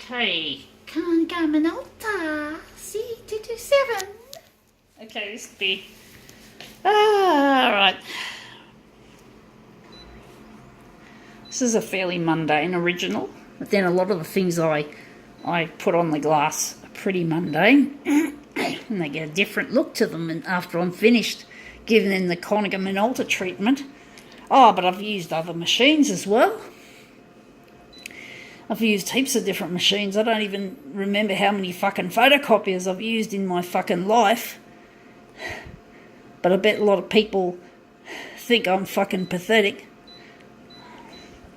Okay, Minolta C227. Okay, this will be... alright. This is a fairly mundane original, but then a lot of the things I put on the glass are pretty mundane, and they get a different look to them and after I'm finished giving them the Konica Minolta treatment. Oh, but I've used other machines as well. I've used heaps of different machines. I don't even remember how many fucking photocopiers I've used in my fucking life. But I bet a lot of people think I'm fucking pathetic.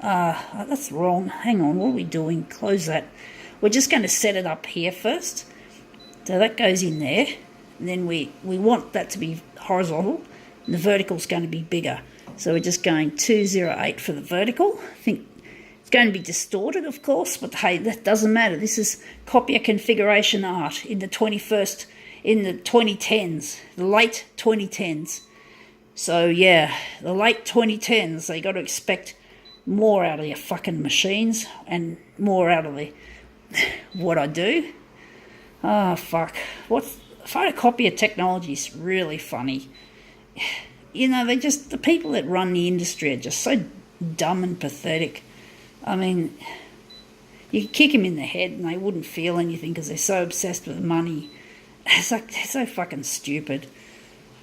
That's wrong. Hang on, what are we doing? Close that. We're just going to set it up here first. So that goes in there. And then we want that to be horizontal. And the vertical's going to be bigger. So we're just going 208 for the vertical. I think it's going to be distorted, of course, but hey, that doesn't matter. This is copier configuration art in the 2010s, the late 2010s. So yeah, the late 2010s, they got to expect more out of your fucking machines and more out of what I do. Oh, fuck. Photocopier technology is really funny. You know, the people that run the industry are just so dumb and pathetic. I mean, you could kick them in the head and they wouldn't feel anything because they're so obsessed with money. It's like, they're so fucking stupid.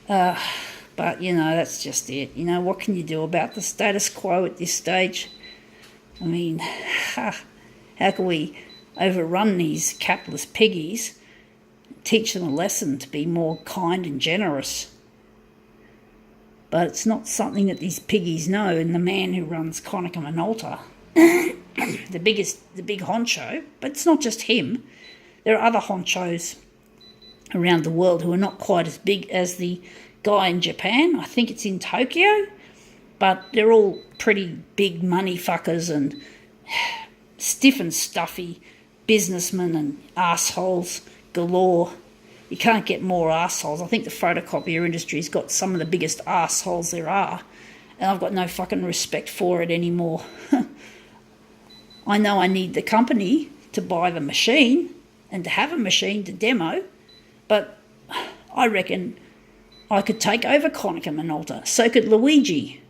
But, you know, that's just it. You know, what can you do about the status quo at this stage? I mean, how can we overrun these capitalist piggies, teach them a lesson to be more kind and generous? But it's not something that these piggies know, and the man who runs Konica Minolta, the big honcho, but it's not just him. There are other honchos around the world who are not quite as big as the guy in Japan. I think it's in Tokyo, but they're all pretty big money fuckers and stiff and stuffy businessmen and assholes galore. You can't get more assholes. I think the photocopier industry's got some of the biggest assholes there are, and I've got no fucking respect for it anymore. I know I need the company to buy the machine and to have a machine to demo, but I reckon I could take over Konica Minolta. So could Luigi.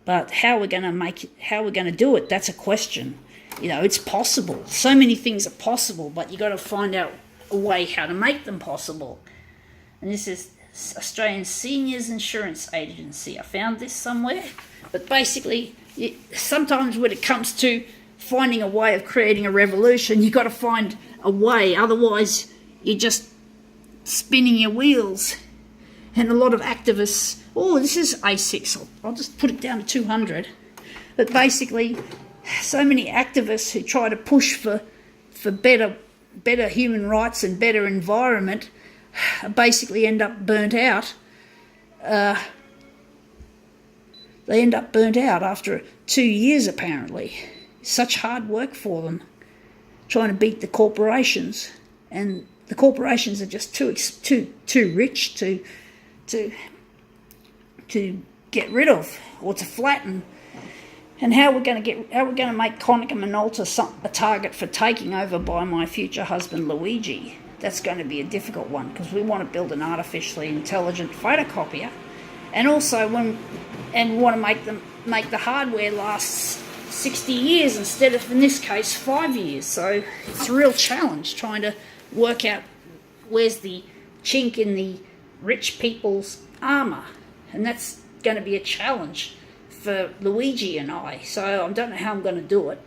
But how we're going to do it, that's a question. You know, it's possible. So many things are possible, but you got to find out a way how to make them possible. And this is Australian Seniors Insurance Agency. I found this somewhere. But basically, sometimes when it comes to finding a way of creating a revolution, you got to find a way. Otherwise, you're just spinning your wheels. And a lot of activists, oh, this is A6. I'll just put it down to 200. But basically, so many activists who try to push for better human rights and better environment basically end up burnt out. They end up burnt out after 2 years, apparently. Such hard work for them, trying to beat the corporations, and the corporations are just too rich to get rid of or to flatten. And how we're going to make Konica Minolta a target for taking over by my future husband Luigi? That's going to be a difficult one, because we want to build an artificially intelligent photocopier, and also want to make the hardware last 60 years instead of, in this case, 5 years. So it's a real challenge trying to work out where's the chink in the rich people's armour, and that's going to be a challenge for Luigi and I. So I don't know how I'm going to do it,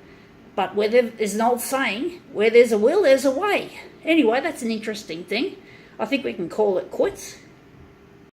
but there's an old saying, where there's a will, there's a way. Anyway, that's an interesting thing. I think we can call it quits.